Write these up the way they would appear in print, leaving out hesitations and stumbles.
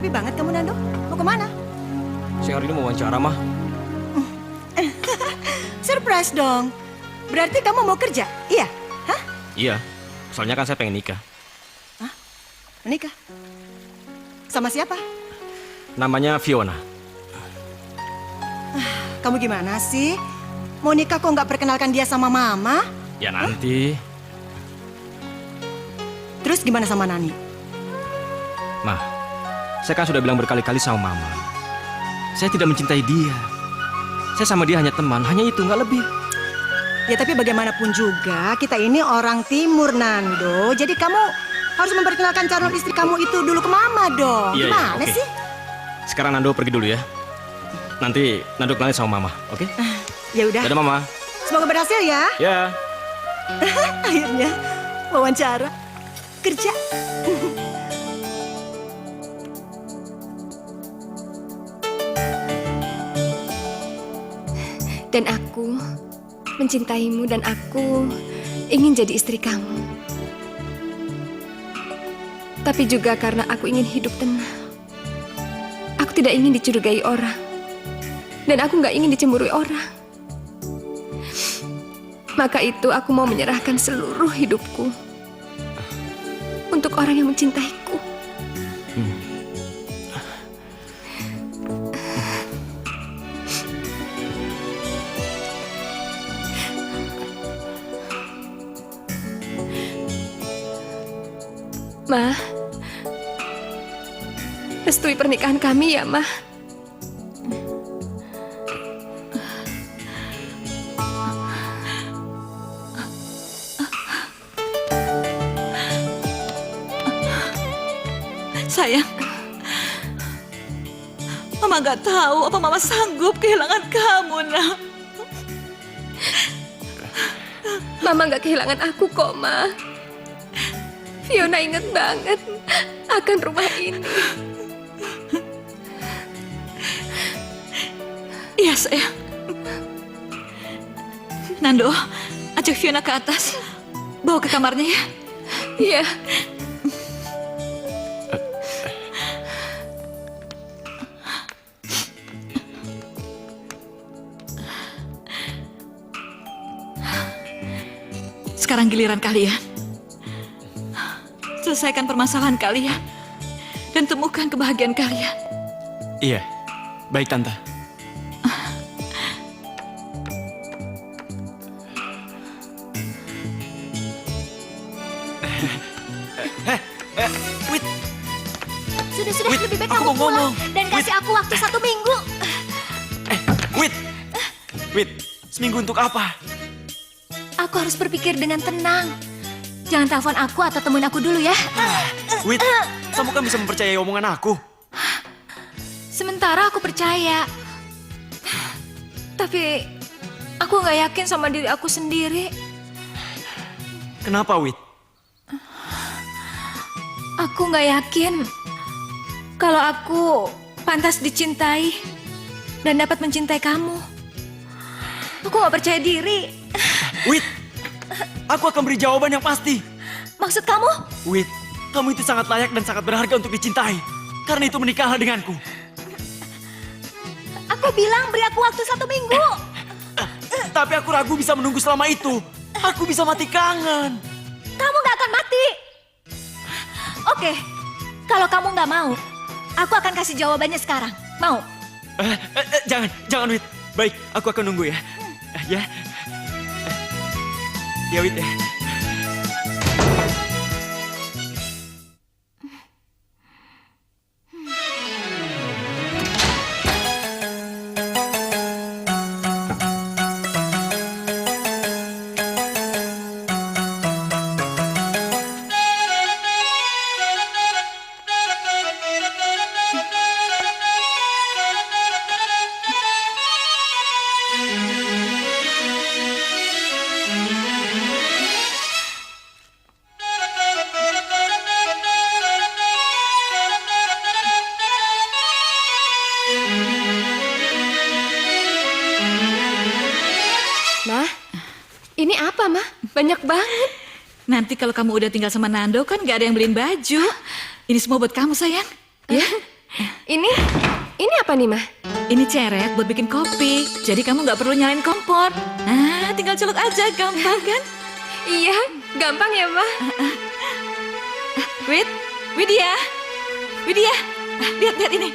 Tapi banget kamu, Nando. Mau kemana? Saya hari ini mau wawancara, Mah. Surprise dong. Berarti kamu mau kerja? Iya? Hah? Iya, soalnya kan saya pengen nikah. Hah? Menikah? Sama siapa? Namanya Fiona. Kamu gimana sih? Mau nikah kok nggak perkenalkan dia sama Mama? Ya nanti. Terus gimana sama Nani? Mah, saya kan sudah bilang berkali-kali sama Mama. Saya tidak mencintai dia. Saya sama dia hanya teman, hanya itu, nggak lebih. Ya tapi bagaimanapun juga, kita ini orang timur, Nando. Jadi kamu harus memperkenalkan calon istri kamu itu dulu ke Mama dong. Iya, Gimana oke. sih? Sekarang Nando pergi dulu ya. Nanti Nando kenalin sama Mama, oke? Ya udah. Dadah, Mama. Semoga berhasil ya. Ya. Akhirnya wawancara kerja. Dan aku mencintaimu dan aku ingin jadi istri kamu. Tapi juga karena aku ingin hidup tenang. Aku tidak ingin dicurigai orang. Dan aku nggak ingin dicemburui orang. Maka itu aku mau menyerahkan seluruh hidupku untuk orang yang mencintaiku. Ma, restui pernikahan kami ya, Ma. Sayang, Mama gak tahu apa Mama sanggup kehilangan kamu, nak. Mama gak kehilangan aku kok, Ma. Fiona ingat banget akan rumah ini. Iya, sayang. Nando, ajak Fiona ke atas. Bawa ke kamarnya ya. Iya. Sekarang giliran kalian. Selesaikan permasalahan kalian. Dan temukan kebahagiaan kalian. Iya, baik Tante. Wait, Sudah, Wit, lebih baik aku kamu mau pulang ngomong. dan kasih aku waktu 1 minggu. wait, seminggu untuk apa? Aku harus berpikir dengan tenang. Jangan telepon aku atau temuin aku dulu ya. Wait, kamu kan bisa mempercayai omongan aku. Sementara aku percaya. Tapi aku nggak yakin sama diri aku sendiri. Kenapa, Wit? Aku nggak yakin kalau aku pantas dicintai dan dapat mencintai kamu. Aku nggak percaya diri. Wit, aku akan beri jawaban yang pasti. Maksud kamu? Wit, kamu itu sangat layak dan sangat berharga untuk dicintai. Karena itu menikahlah denganku. Aku bilang beri aku waktu 1 minggu. Tapi aku ragu bisa menunggu selama itu. Aku bisa mati kangen. Kamu nggak akan mati. Oke, kalau kamu nggak mau, aku akan kasih jawabannya sekarang. Mau? Jangan Wit. Baik, aku akan nunggu ya. Ya. Ya Wit ya. Ma, ini apa, Ma? Banyak banget. Nanti kalau kamu udah tinggal sama Nando kan gak ada yang beliin baju. Ini semua buat kamu, sayang. Ya? Ini, ini apa nih, Ma? Ini ceret buat bikin kopi. Jadi kamu nggak perlu nyalain kompor. Nah, tinggal celuk aja, gampang kan? Iya, gampang ya, Ma. Widya. Widya, lihat ini.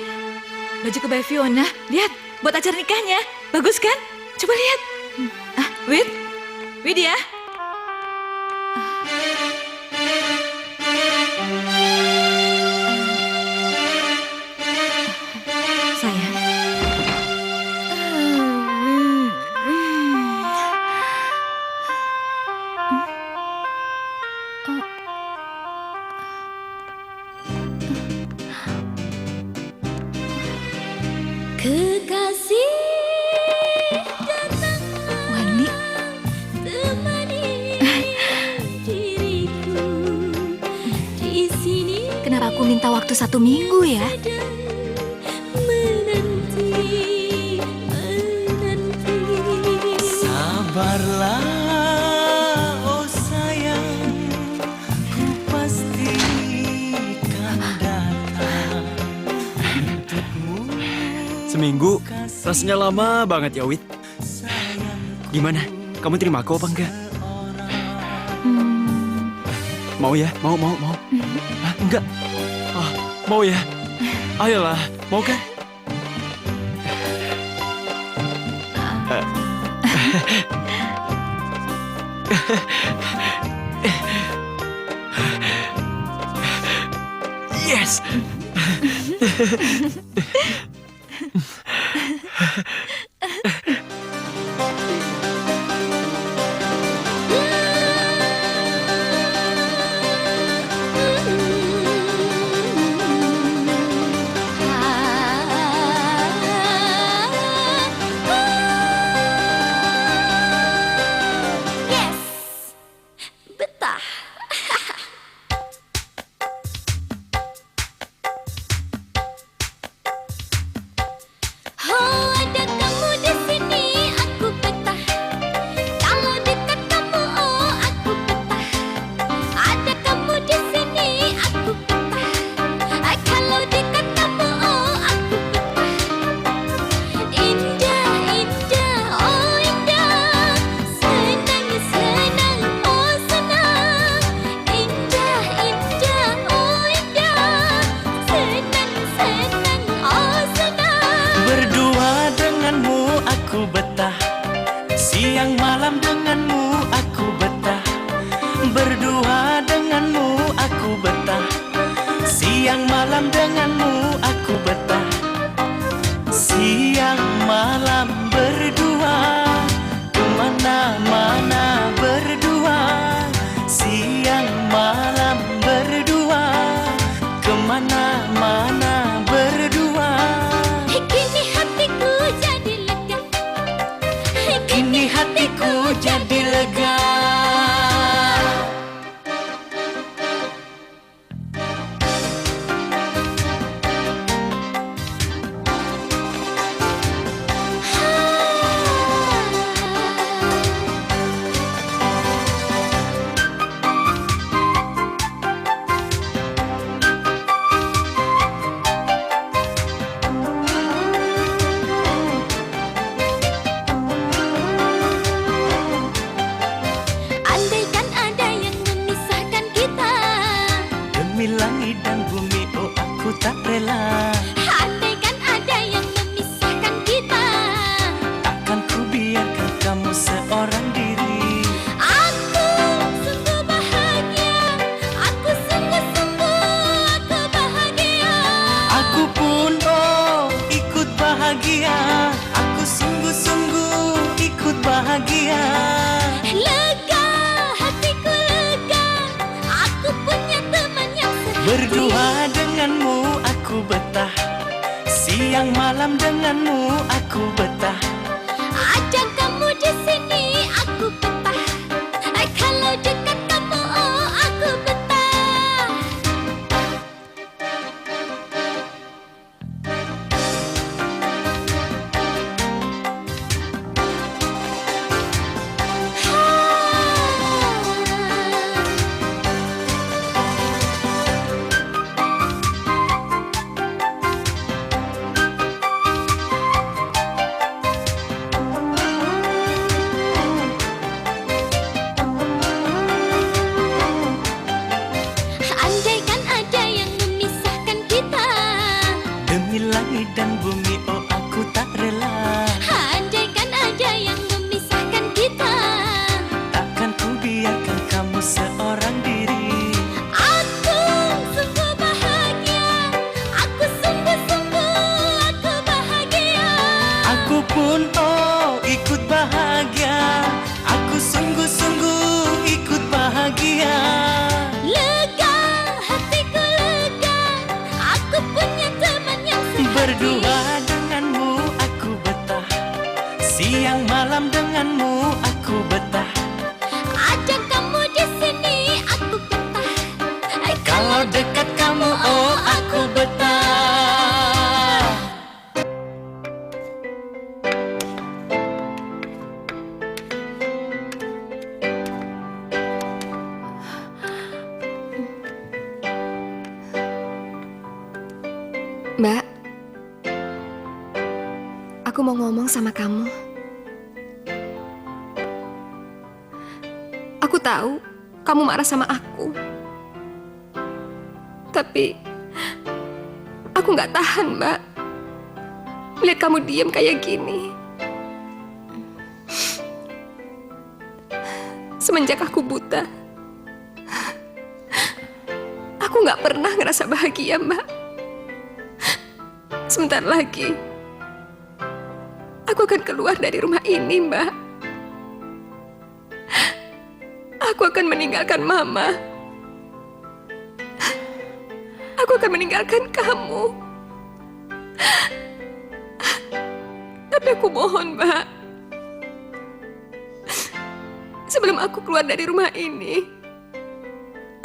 Baju kebaya Fiona, lihat. Buat acara nikahnya. Bagus kan? Coba lihat. Widya. Sayang. Kekasih Wani. temani diriku di sini. Kenapa aku minta waktu 1 minggu ya? Menanti. Sabarlah, oh sayang, ku pastikan datang untukmu. Seminggu, rasanya lama banget ya, Wit. Gimana? Kamu terima aku apa enggak? Mau ya? Mau. Hah, enggak? Ah, mau ya? Ayolah, mau kan? Yes! Yes, betah. Oh, ada kamu di sini, aku betah. Kalau dekat kamu, oh aku betah. Ada kamu di sini, aku betah. Kalau dekat kamu, oh aku betah. Indah, indah, oh indah. Senang, senang, oh senang. Indah, indah, oh indah. Senang, senang, oh senang. Berdua denganmu aku betah, siang malam denganmu aku betah. Berdua denganmu aku betah, siang malam denganmu aku betah. Siang malam berdua, kemana-mana berdua. Siang malam berdua, kemana-mana berdua. Kini hatiku jadi lega. Kini hatiku jadi lega. Andaikan ada yang memisahkan kita. Demi langit dan bumi, oh aku tak rela. Andaikan ada yang memisahkan kita. Takkan ku biarkan kamu seorang diri. Aku sungguh bahagia. Aku sungguh-sungguh aku bahagia. Aku pun oh ikut bahagia. Aku sungguh-sungguh ikut bahagia. Lega, hatiku lega. Aku punya teman yang setia. Berdua denganmu aku betah, siang malam denganmu aku betah. Ada kamu di sini, aku betah. Kalau dekat kamu, oh aku betah. Demi langit dan bumi, oh aku tak rela. Andaikan ada yang memisahkan kita, Takkan ku biarkan kamu seorang diri. aku sungguh bahagia. Aku sungguh-sungguh aku bahagia. Aku pun oh ikut bahagia. Aku sungguh-sungguh ikut bahagia. Lega, hatiku lega. Aku punya teman yang sehati. Berdua denganmu aku betah. Siang malam denganmu aku betah. Ada kamu di sini aku betah. Kalau dekat kamu oh aku betah. Mbak, aku mau ngomong sama kamu. Aku tahu kamu marah sama aku. Tapi aku nggak tahan, Mbak. Lihat kamu diam kayak gini. Semenjak aku buta, aku nggak pernah ngerasa bahagia, Mbak. Sebentar lagi, aku akan keluar dari rumah ini, Mbak. Aku akan meninggalkan Mama. Aku akan meninggalkan kamu. Tapi aku mohon, Mbak. Sebelum aku keluar dari rumah ini,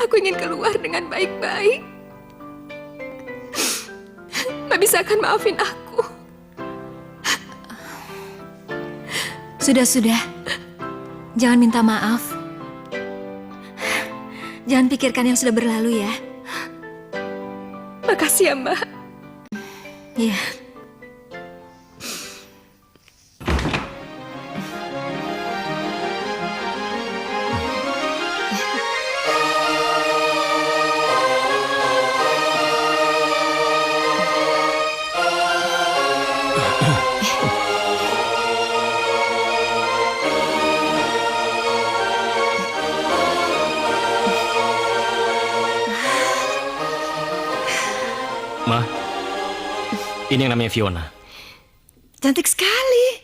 aku ingin keluar dengan baik-baik. Mbak bisa akan maafin aku. Sudah. Jangan minta maaf. Jangan pikirkan yang sudah berlalu ya. Makasih ya, Mbak. Iya. Ma, ini yang namanya Fiona. Cantik sekali.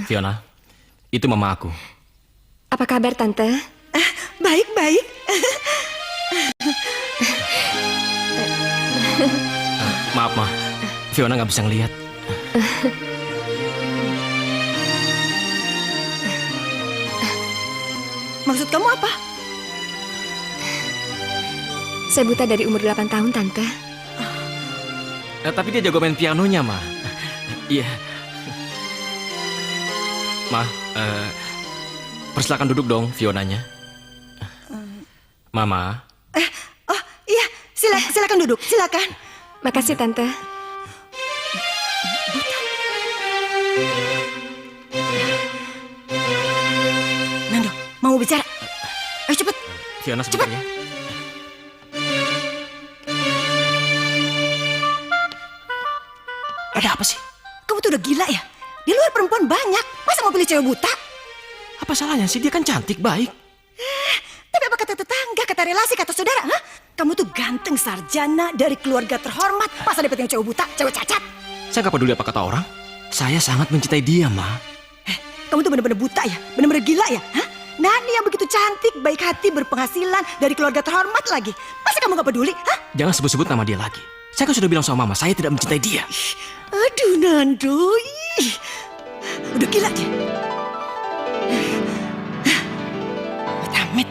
Fiona, itu mama aku. Apa kabar, Tante? Baik-baik. Maaf, Ma. Fiona nggak bisa ngelihat. Maksud kamu apa? Saya buta dari umur 8 tahun, Tante. Tapi dia jago main pianonya, Ma. Iya. Ma, persilakan duduk dong, Fionanya. Mama. Oh iya, silakan duduk, silakan. Makasih, Tante. Nando, mau bicara? Ayo cepet. Fiona sebentar ya. Ada apa sih? Kamu tuh udah gila ya? Di luar perempuan banyak, masa mau pilih cewek buta? Apa salahnya sih? Dia kan cantik, baik. Tapi apa kata tetangga, kata relasi, kata saudara? Hah? Kamu tuh ganteng sarjana dari keluarga terhormat. Masa dapetin cewek buta, cewek cacat? Saya nggak peduli apa kata orang. Saya sangat mencintai dia, Ma. Kamu tuh bener-bener buta ya? Bener-bener gila ya? Hah? Nani yang begitu cantik, baik hati, berpenghasilan, dari keluarga terhormat lagi. Masa kamu gak peduli? Hah? Jangan sebut-sebut nama dia lagi. Saya kan sudah bilang sama Mama, saya tidak mencintai dia. Aduh Nando, ih. Udah gila dia. Amit-amit.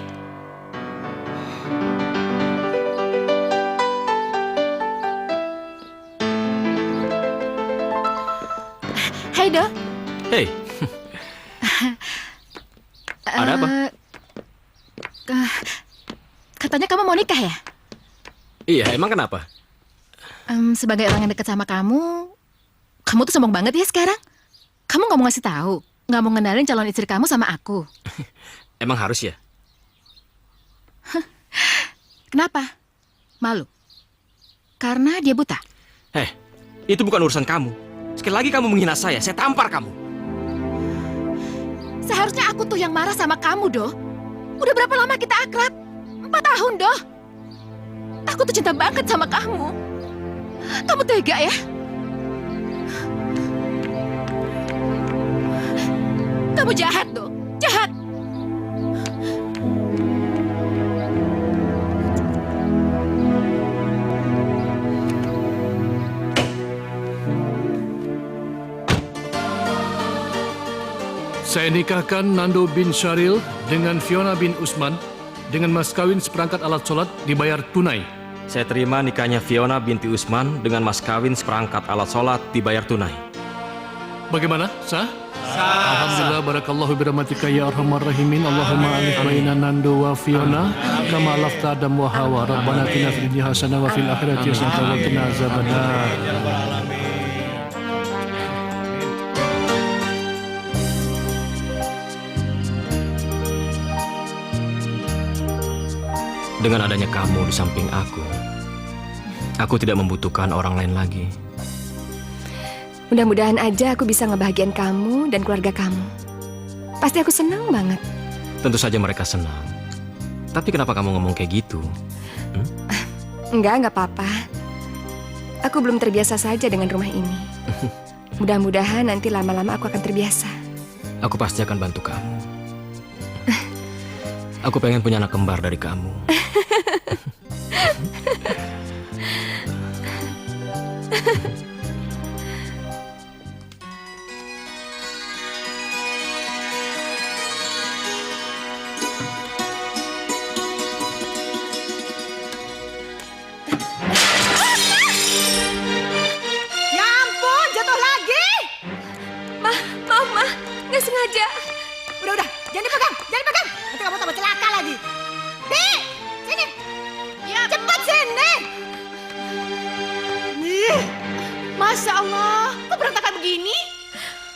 Hai, Do. Hei. Ada apa? Katanya kamu mau nikah ya? Iya, emang kenapa? Sebagai orang yang dekat sama kamu tuh sombong banget ya sekarang. Kamu nggak mau ngasih tahu, nggak mau ngenalin calon istri kamu sama aku. Emang harus ya? Kenapa? Malu? Karena dia buta? Itu bukan urusan kamu. Sekali lagi kamu menghina saya tampar kamu. Seharusnya aku tuh yang marah sama kamu, Do. Udah berapa lama kita akrab? 4 tahun, Do. Aku tuh cinta banget sama kamu. Kamu tega ya? Kamu jahat, Do. Jahat. Saya nikahkan Nando bin Syaril dengan Fiona bin Usman dengan mas kawin seperangkat alat sholat dibayar tunai. Saya terima nikahnya Fiona binti Usman dengan mas kawin seperangkat alat sholat dibayar tunai. Bagaimana? Sah? Alhamdulillah, barakallahu birahmatika ya arhamar rahimin. Allahumma alif baina Nando wa Fiona kama alafta Adam wa Hawa. Rabbana atina fid dunya hasanah wa fil akhirati hasanah wa qina azabannar. Dengan adanya kamu di samping aku tidak membutuhkan orang lain lagi. Mudah-mudahan aja aku bisa ngebahagiain kamu dan keluarga kamu. Pasti aku senang banget. Tentu saja mereka senang. Tapi kenapa kamu ngomong kayak gitu? Enggak apa-apa. Aku belum terbiasa saja dengan rumah ini. Mudah-mudahan nanti lama-lama aku akan terbiasa. Aku pasti akan bantu kamu. Aku pengen punya anak kembar dari kamu. Ya ampun, jatuh lagi. Maaf, Ma. Nggak sengaja. Udah, jangan dipegang, jangan dipegang. Nanti kamu tambah celaka lagi. Di, sini. Ya, cepat sini. Ih, Masya Allah, kok berantakan begini?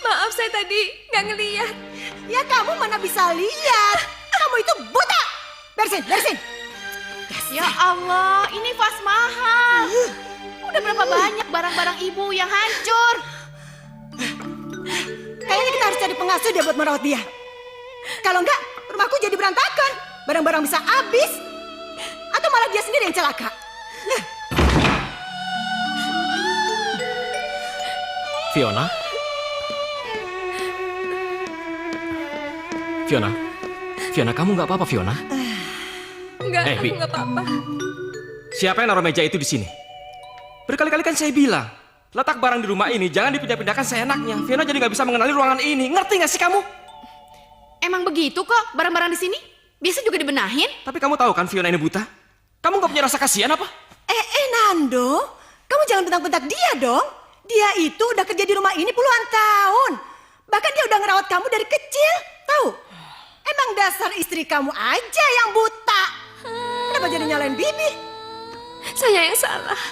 Maaf, saya tadi nggak ngeliat. ya kamu mana bisa lihat? Kamu itu buta. Bersin. Ya Allah, ini vas mahal. Udah berapa banyak barang-barang ibu yang hancur? Kayaknya kita harus cari pengasuh dia buat merawat dia. Kalau enggak, rumahku jadi berantakan. Barang-barang bisa habis. Atau malah dia sendiri yang celaka. Fiona? Fiona, kamu nggak apa-apa, Fiona? Enggak, Bi. aku nggak apa-apa. Siapa yang naruh meja itu di sini? Berkali-kali kan saya bilang, letak barang di rumah ini jangan dipindah-pindahkan seenaknya. Fiona jadi nggak bisa mengenali ruangan ini. Ngerti nggak sih kamu? Emang begitu kok barang-barang di sini? Biasa juga dibenahin. Tapi kamu tahu kan Fiona ini buta? Kamu nggak punya rasa kasihan apa? Nando, kamu jangan bentak-bentak dia dong. Dia itu udah kerja di rumah ini puluhan tahun. Bahkan dia udah ngerawat kamu dari kecil. Tahu? Emang dasar istri kamu aja yang buta. Kenapa jadi nyalain Bibi? Saya yang salah.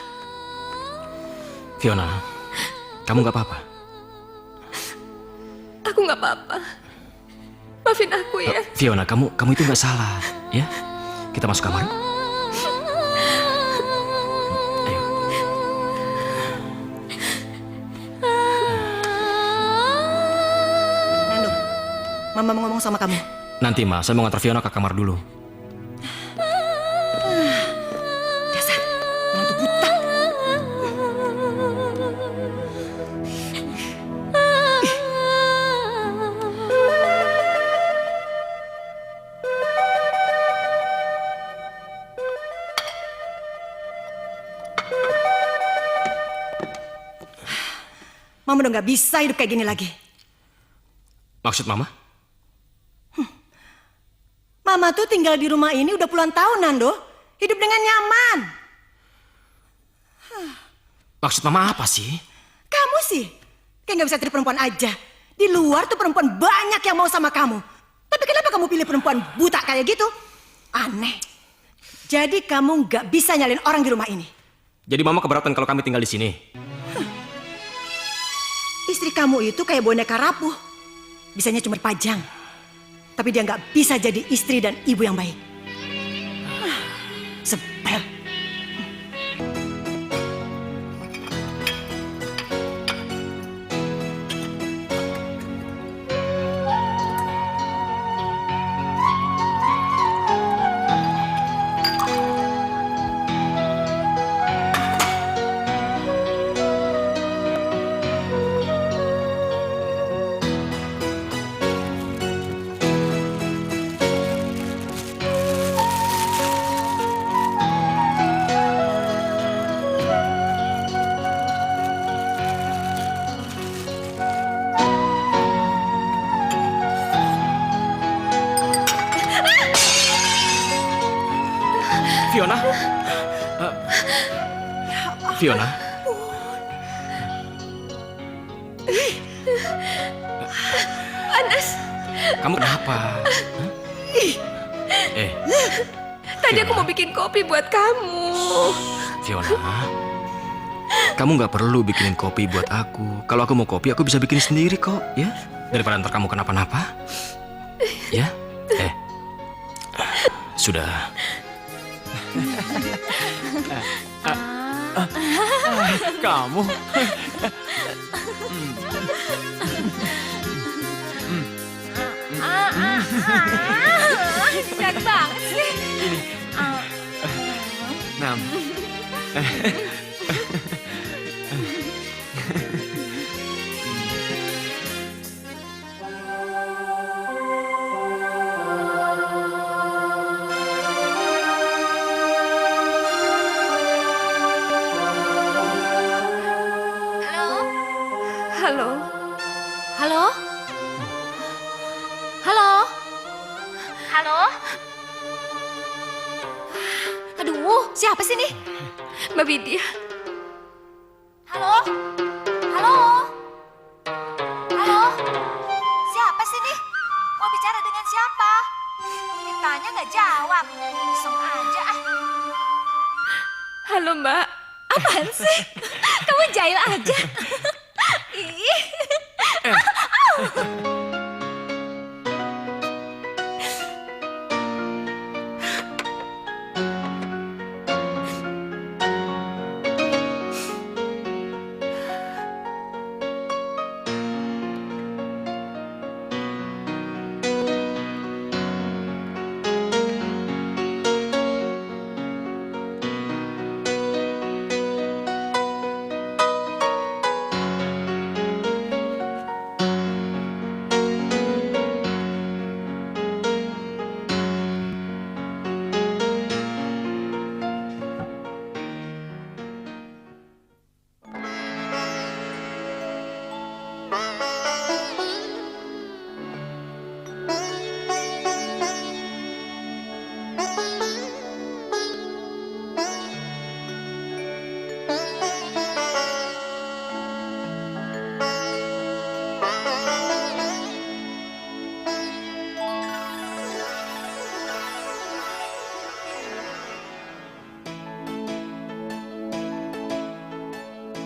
Fiona, kamu nggak apa-apa? Aku nggak apa-apa. Maafin aku ya. Fiona, kamu itu nggak salah, ya? Kita masuk kamar. Ayo. Nando, Mama mau ngomong sama kamu. Nanti, Ma, saya mau ngantar Fiona ke kamar dulu. Dasar, menantu buta. Mama udah nggak bisa hidup kayak gini lagi. Maksud Mama? Mama tuh tinggal di rumah ini udah puluhan tahun, Nando. Hidup dengan nyaman. Maksud Mama apa sih? Kamu sih, kayak nggak bisa cari perempuan aja. Di luar tuh perempuan banyak yang mau sama kamu. Tapi kenapa kamu pilih perempuan buta kayak gitu? Aneh. Jadi kamu nggak bisa nyalin orang di rumah ini. Jadi Mama keberatan kalau kami tinggal di sini? Istri kamu itu kayak boneka rapuh. Bisanya cuma pajang. Tapi dia nggak bisa jadi istri dan ibu yang baik. Sebel. Fiona? Fiona? Panas. Kamu kenapa? Hah? Tadi aku mau bikin kopi buat kamu. Fiona, kamu nggak perlu bikinin kopi buat aku. Kalau aku mau kopi, aku bisa bikin sendiri kok, ya. Daripada ntar kamu kenapa-napa. Ya? Sudah. Kamu Enak banget sih. Nam. Halo? Halo? Halo? Halo? Aduh, siapa sih nih? Mbak Widya. Halo? Halo? Halo? Siapa sih nih? Mau bicara dengan siapa? Ditanya nggak jawab. Iseng aja ah. Halo Mbak. Apaan sih? Kamu jahil aja. Ih.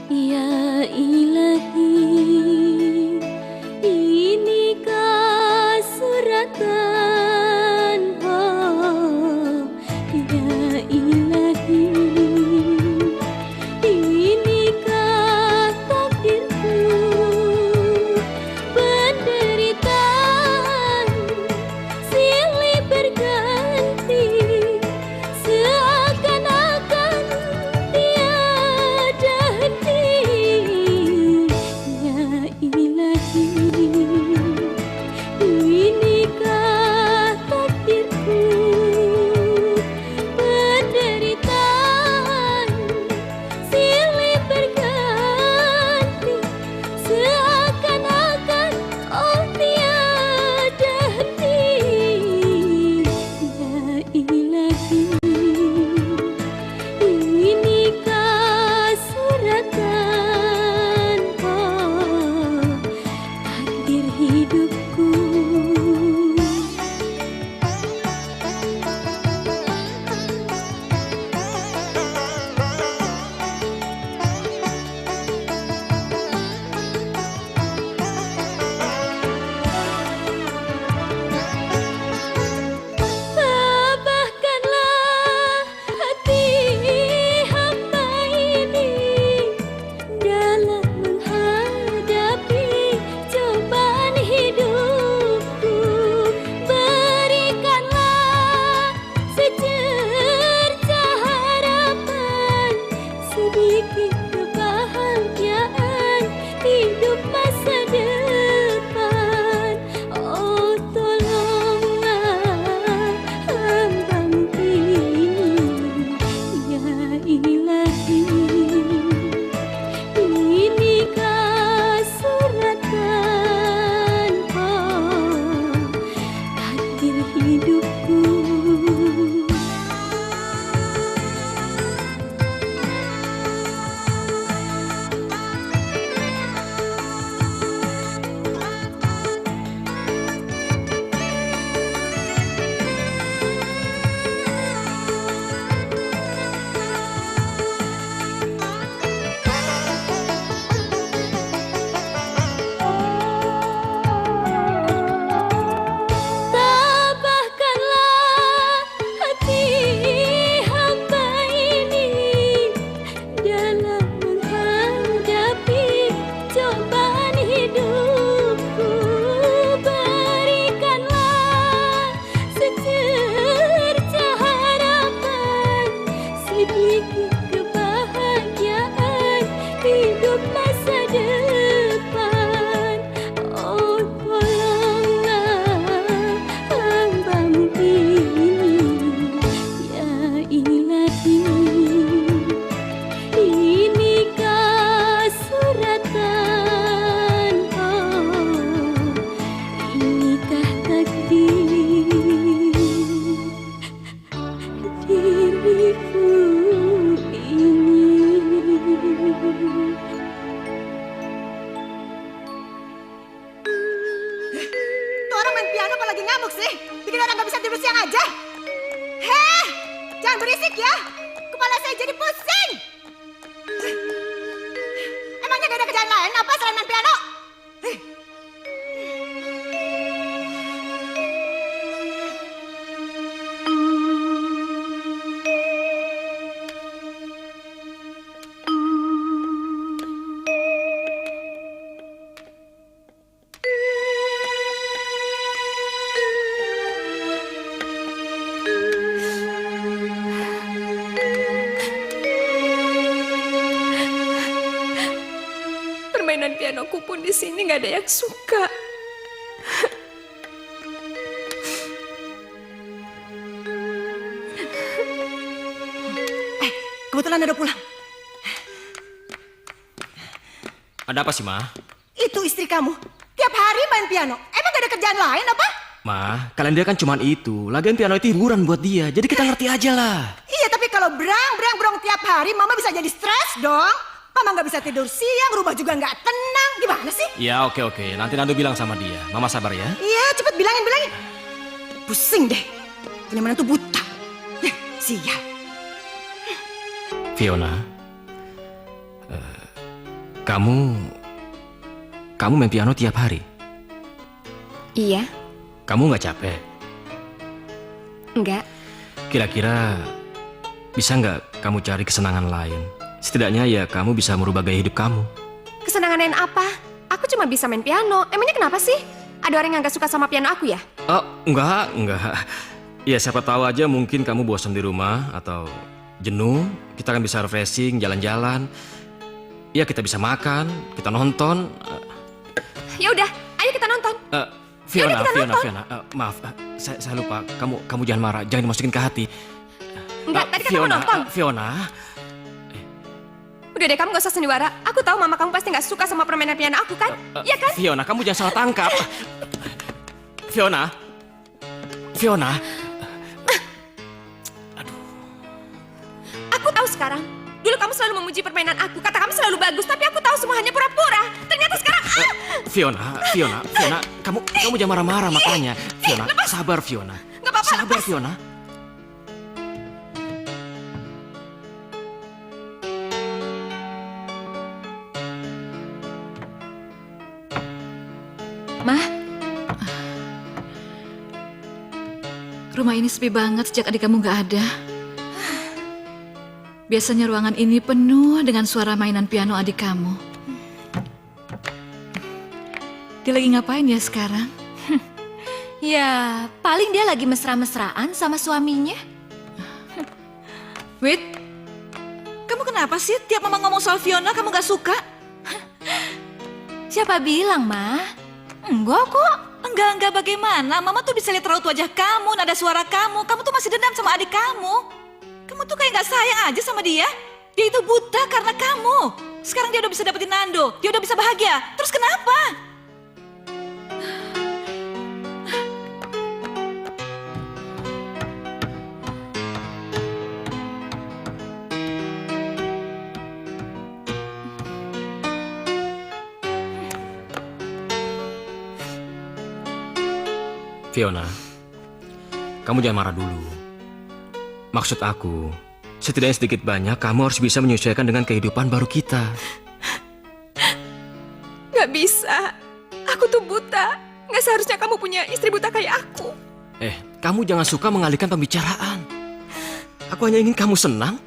Ya ilahi, inikah suratan, oh ya ilahi, inikah takdirku, penderitaan silih berganti, seakan-akan tiada henti. jadi pusing. Emangnya gak ada kerjaan lain apa selain main piano? Permainan pianoku pun di sini nggak ada yang suka. Kebetulan ada pulang. Ada apa sih, Ma? Itu istri kamu. Tiap hari main piano. Emang gak ada kerjaan lain apa? Ma, kalian dia kan cuman itu. Lagian piano itu hiburan buat dia. Jadi kita ngerti aja lah. Iya, tapi kalau berang tiap hari, Mama bisa jadi stres dong. Mama gak bisa tidur siang, rumah juga gak tenang. Gimana sih? Ya, oke. Nanti Nando bilang sama dia. Mama sabar ya. Iya, cepet bilangin. Pusing deh. Punya mana tuh buta. Sial. Fiona, kamu main piano tiap hari? Iya, Kamu nggak capek? enggak. Kira-kira bisa nggak kamu cari kesenangan lain? Setidaknya ya kamu bisa merubah gaya hidup kamu. Kesenangan lain apa? Aku cuma bisa main piano. Emangnya kenapa sih? Ada orang yang nggak suka sama piano aku ya? Oh, enggak. Ya siapa tahu aja mungkin kamu bosan di rumah atau jenuh. Kita kan bisa refreshing, jalan-jalan. Ya kita bisa makan, kita nonton. Ya udah, ayo kita nonton. Fiona, kita nonton. maaf, saya lupa. Kamu jangan marah, jangan dimasukin ke hati. Enggak, tadi kan kamu nonton. Fiona. Udah deh, kamu gak usah sandiwara. Aku tahu mama kamu pasti gak suka sama permainan piano aku kan? Iya kan? Fiona, kamu jangan salah tangkap. Fiona. Aku tahu sekarang. Dulu kamu selalu memuji permainan aku. Kata kamu selalu bagus, tapi aku tahu semua hanya pura-pura. Ternyata sekarang Fiona, kamu jangan marah-marah makanya. Fiona, sabar Fiona. Gak apa-apa, Sabar Fiona. Mah, rumah ini sepi banget sejak adik kamu gak ada. Biasanya ruangan ini penuh dengan suara mainan piano adik kamu. Dia lagi ngapain ya sekarang? Ya, paling dia lagi mesra-mesraan sama suaminya. Wait, kamu kenapa sih tiap mama ngomong soal Fiona kamu gak suka? Siapa bilang, Ma? Enggak kok. Enggak bagaimana? Mama tuh bisa lihat raut wajah kamu, nada suara kamu. Kamu tuh masih dendam sama adik kamu. Kamu tuh kayak gak sayang aja sama dia. Dia itu buta karena kamu. Sekarang dia udah bisa dapetin Nando. Dia udah bisa bahagia. Terus kenapa? Fiona, kamu jangan marah dulu. Maksud aku, setidaknya sedikit banyak kamu harus bisa menyesuaikan dengan kehidupan baru kita. Gak bisa. Aku tuh buta. Gak seharusnya kamu punya istri buta kayak aku. Kamu jangan suka mengalihkan pembicaraan. Aku hanya ingin kamu senang.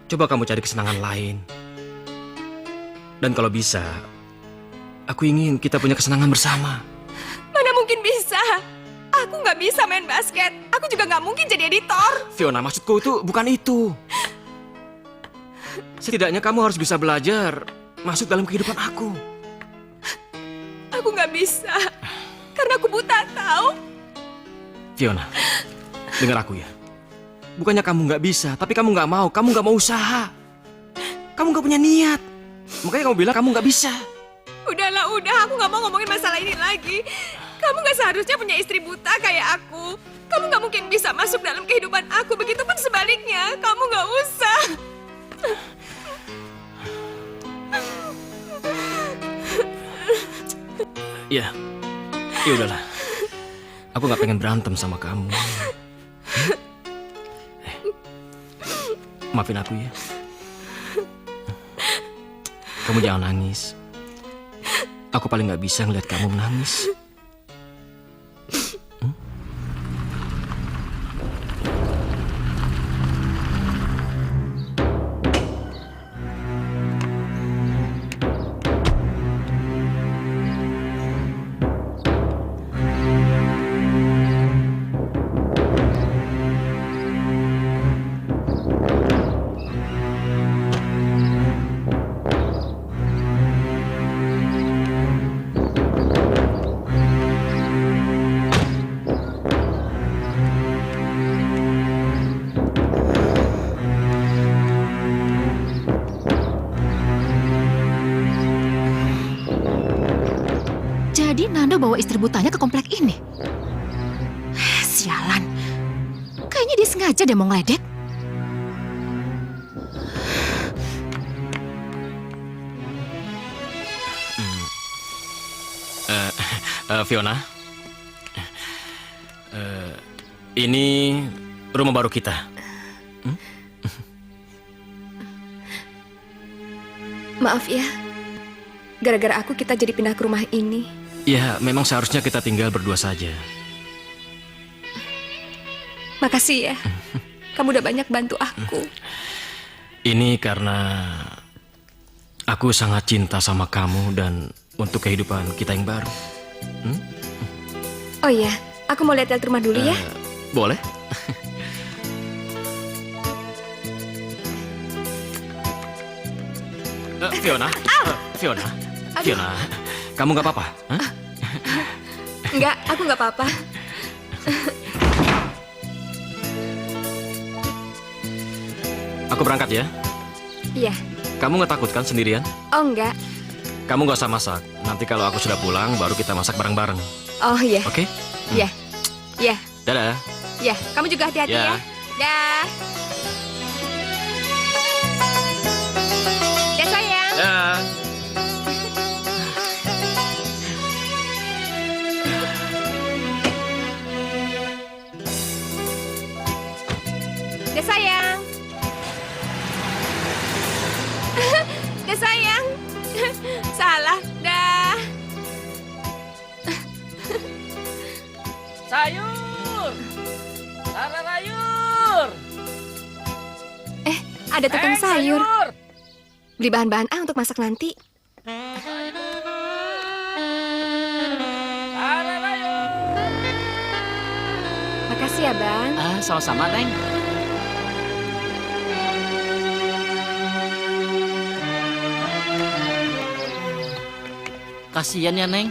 Coba kamu cari kesenangan lain. Dan kalau bisa, aku ingin kita punya kesenangan bersama. Mana mungkin bisa. Aku gak bisa main basket. Aku juga gak mungkin jadi editor. Fiona, maksudku itu bukan itu. Setidaknya kamu harus bisa belajar masuk dalam kehidupan aku. Aku gak bisa. Karena aku buta, tahu? Fiona, dengar aku ya. Bukannya kamu nggak bisa, tapi kamu nggak mau. Kamu nggak mau usaha. Kamu nggak punya niat. Makanya kamu bilang kamu nggak bisa. Udahlah, udah. Aku gak mau ngomongin masalah ini lagi. Kamu gak seharusnya punya istri buta kayak aku. Kamu gak mungkin bisa masuk dalam kehidupan aku. Begitupun sebaliknya. Kamu gak usah. Ya udahlah. Aku nggak pengen berantem sama kamu. Maafin aku ya. Kamu jangan nangis. Aku paling gak bisa ngeliat kamu menangis. Jadi Nando bawa istri butanya ke komplek ini. Sialan. Kayaknya dia sengaja dia mau ngeledek. Fiona, ini rumah baru kita. Maaf ya, gara-gara aku kita jadi pindah ke rumah ini. Ya, memang seharusnya kita tinggal berdua saja. Makasih ya, kamu udah banyak bantu aku. Ini karena aku sangat cinta sama kamu dan untuk kehidupan kita yang baru. Oh iya, aku mau lihat rumah dulu ya. Boleh? Fiona, Fiona, kamu nggak apa-apa? Hah? Enggak, aku nggak apa-apa. Aku berangkat ya. Iya. Kamu nggak takut kan sendirian? Oh enggak. Kamu nggak usah masak. Nanti kalau aku sudah pulang, baru kita masak bareng-bareng. Oh iya. Oke? Iya. Iya. Dadah. Iya, kamu juga hati-hati Ya. ya. Dah. Dah sayang. Dah. Dah sayang. Dah sayang. Salah. Dah. Sayur! Lara sayur! Ada tukang sayur. Beli bahan-bahan untuk masak nanti. Lara sayur! Makasih ya, Bang. Sama-sama, Neng. Kasian ya, Neng.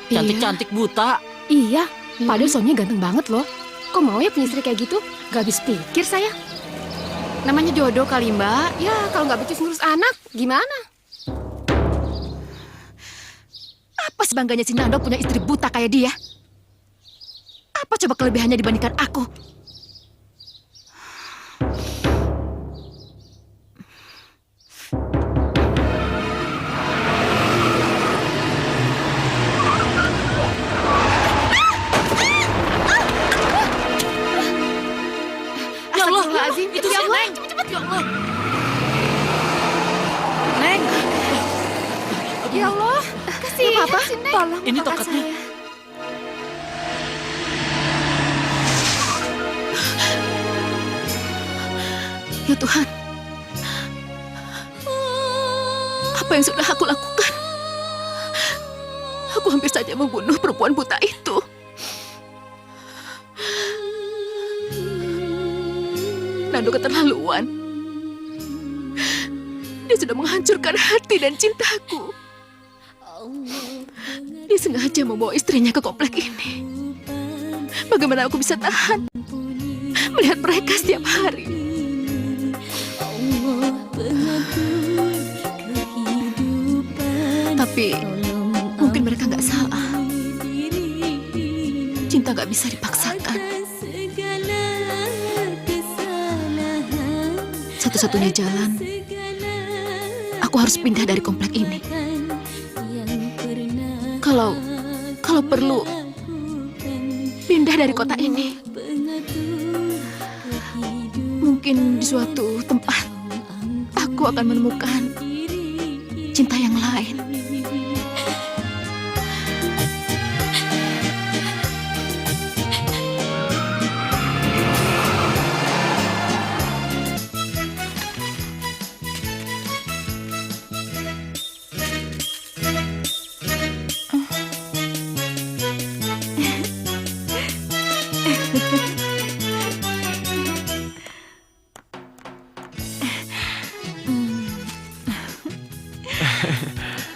Cantik-cantik buta. Iya, padahal suaminya ganteng banget loh. Kok mau ya punya istri kayak gitu? Gak habis pikir saya. Namanya jodoh kali Mbak. Ya kalau nggak becus ngurus anak, gimana? Apa sebangganya si Nando punya istri buta kayak dia? Apa coba kelebihannya dibandingkan aku? Ya Allah, itu si Neng. Cepet-cepet. Ya Allah. Neng. Ya Allah, kasih apa? Tolong Ini angkat tokatnya. saya. Ya Tuhan, apa yang sudah aku lakukan? Aku hampir saja membunuh perempuan buta itu. Nando keterlaluan. Dia sudah menghancurkan hati dan cintaku. Dia sengaja membawa istrinya ke komplek ini. Bagaimana aku bisa tahan melihat mereka setiap hari? Tapi mungkin mereka nggak salah. Cinta nggak bisa dipaksakan. Satu-satunya jalan, aku harus pindah dari komplek ini. Kalau perlu, pindah dari kota ini. Mungkin di suatu tempat aku akan menemukan cinta yang lain.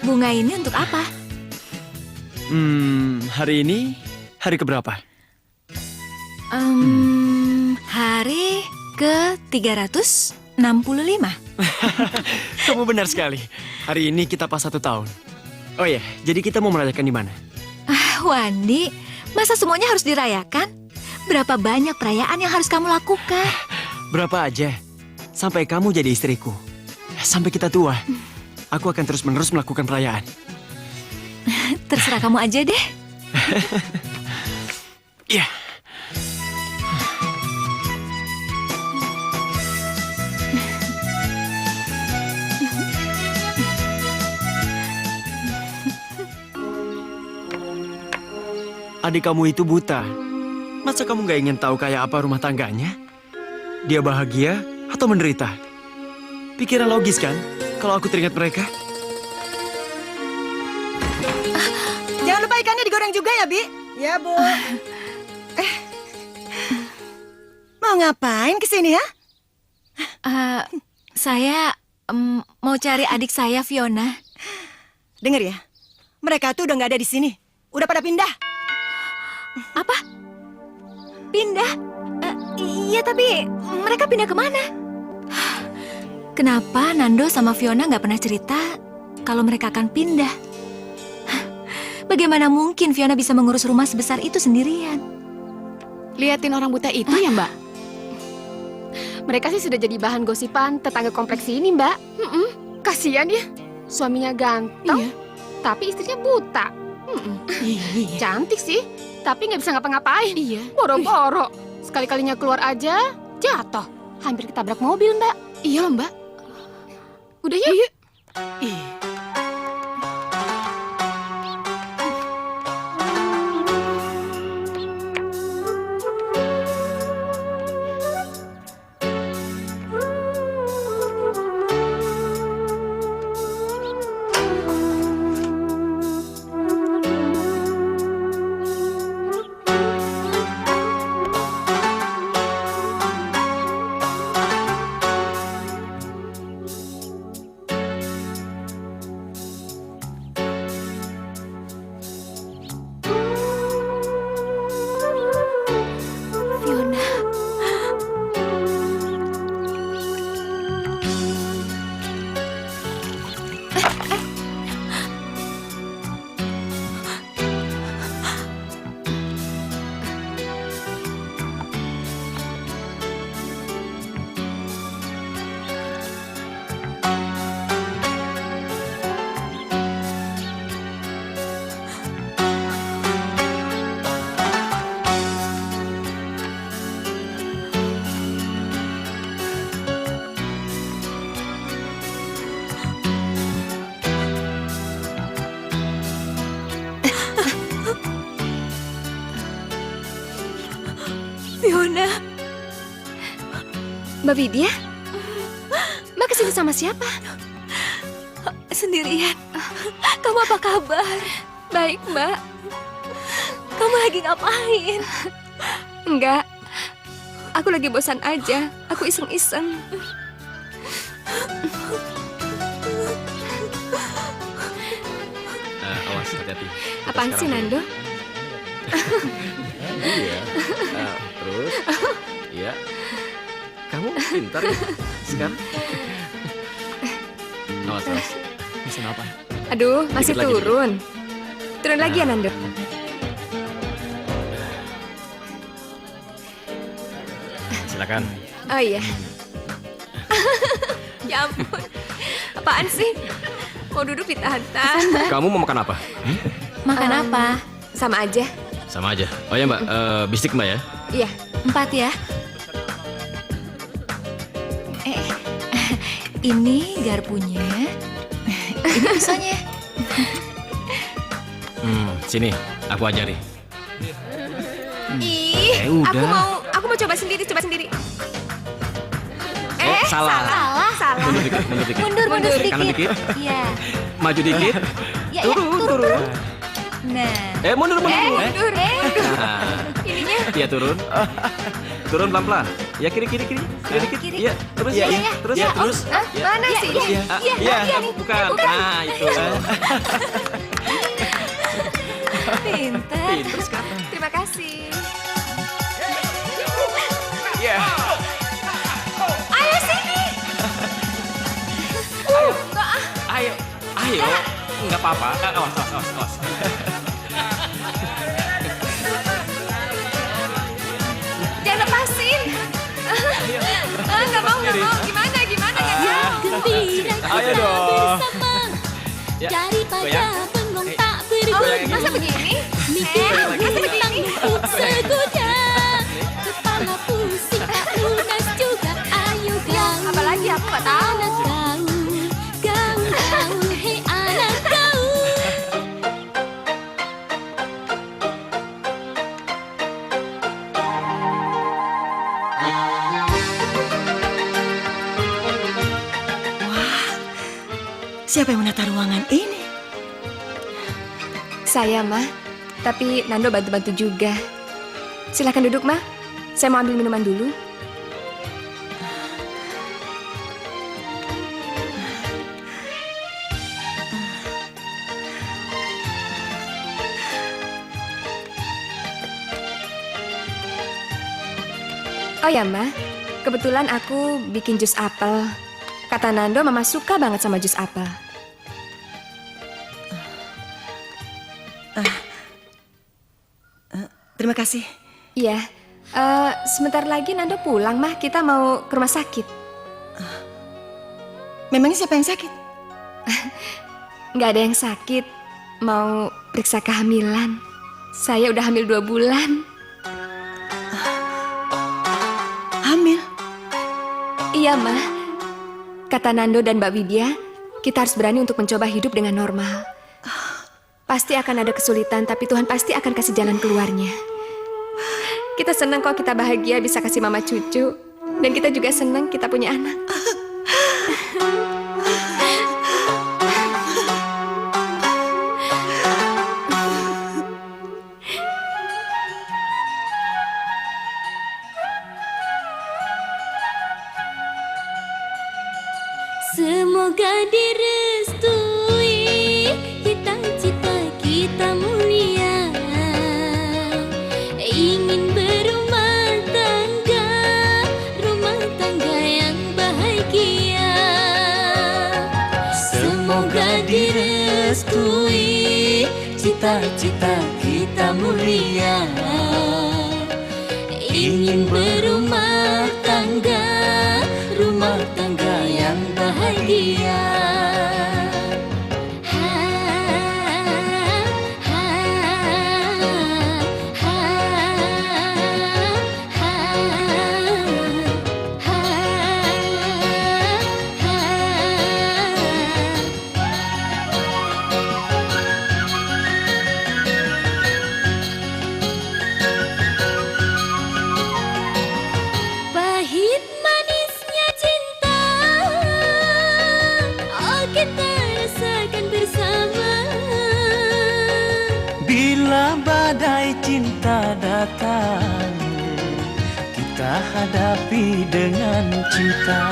Bunga ini untuk apa? Hari ini hari keberapa? Hari ke-365. Kamu benar sekali. Hari ini kita pas 1 tahun. Oh ya, jadi kita mau merayakan di mana? Wandi, masa semuanya harus dirayakan? Berapa banyak perayaan yang harus kamu lakukan? Berapa aja. Sampai kamu jadi istriku. Sampai kita tua. Aku akan terus-menerus melakukan perayaan. Terserah kamu aja deh. Iya. Adik kamu itu buta. Masa kamu gak ingin tahu kayak apa rumah tangganya? Dia bahagia atau menderita? Pikiran logis kan? Kalau aku teringat mereka. Jangan lupa ikannya digoreng juga ya, Bi. Ya, Bu. Mau ngapain kesini ya? Saya mau cari adik saya, Fiona. Dengar ya, mereka tuh udah nggak ada di sini. Udah pada pindah. Apa? Pindah? Iya, tapi mereka pindah kemana? Kenapa Nando sama Fiona nggak pernah cerita kalau mereka akan pindah? Bagaimana mungkin Fiona bisa mengurus rumah sebesar itu sendirian? Liatin orang buta itu ya, Mbak? Mereka sih sudah jadi bahan gosipan tetangga kompleks ini, Mbak. Kasian ya, suaminya ganteng, tapi istrinya buta. Cantik sih, tapi nggak bisa ngapa-ngapain. Iya. Boro-boro, sekali-kalinya keluar aja jatuh, hampir ketabrak mobil, Mbak. Iya loh, Mbak. Udah yuk. Iya. Fiona. Mbak Vidya? Mbak kesini sama siapa? Sendirian. Kamu apa kabar? Baik, Mbak. Kamu lagi ngapain? Enggak. Aku lagi bosan aja. Aku iseng-iseng. Awas, hati-hati. Apaan sih, Nando? Iya. Terus? Iya. Kamu pintar ya sekarang. Awas. Pesan apa? Aduh, masih Dikit lagi, turun. Turun lagi ya, Nando? Silakan. Oh iya. Ya ampun. Apaan sih? Mau duduk ditahan-tahan. Kamu mau makan apa? Makan apa? Sama aja. Sama aja. Oh ya Mbak, bistik Mbak ya. Iya, 4 ya. Ini garpunya. Ini pisaunya. Sini, aku ajari. Ih, udah. aku mau coba sendiri. Salah. Salah. Mundur dikit. Mundur sedikit. Kanan dikit. Iya. Maju dikit. Ya, Turun. Nah. Mundur. Mundur. Nah. Ininya. Iya, turun. Turun pelan-pelan. Ya, kiri dikit. Kiri. Iya, terus. Iya, Iya, terus. iya, Terus. Mana sih? Iya, bukan. Nah, itu. Pintar. Pintar sekarang. Terima kasih. Iya. Ayo sini. Ayo. Enggak apa-apa. Awas. Jangan lepasin. Nggak mau. Gimana ya? Gembira Ayo kita dong. bersama. Ya, Daripada goyang. bengong tak berguna. Masa begini? Mikir tentang rumput seguda. Kepala pusing tak lunas juga. Ayo gaul. Apalagi aku nggak tahu. Anak gaul, hei anak gaul. Siapa yang menata ruangan ini? Saya, Mah. Tapi Nando bantu-bantu juga. Silakan duduk, Mah. Saya mau ambil minuman dulu. Oh ya, Mah. Kebetulan aku bikin jus apel. Kata Nando, Mama suka banget sama jus apel. Terima kasih. Iya. Sebentar lagi Nando pulang, Mah. Kita mau ke rumah sakit. Memangnya siapa yang sakit? Nggak ada yang sakit. Mau periksa kehamilan. Saya udah hamil 2 bulan. Hamil? Iya, Mah. Kata Nando dan Mbak Widya, kita harus berani untuk mencoba hidup dengan normal. Pasti akan ada kesulitan, tapi Tuhan pasti akan kasih jalan keluarnya. Kita senang kok kita bahagia bisa kasih mama cucu. Dan kita juga senang kita punya anak. Semoga direstui cita-cita kita mulia. Ingin berumah tangga yang bahagia. Semoga direstui cita-cita kita mulia. Ingin berumah tangga yang bahagia. Pahit manisnya cinta, oh kita rasakan bersama. Bila badai cinta datang, kita hadapi dengan cinta.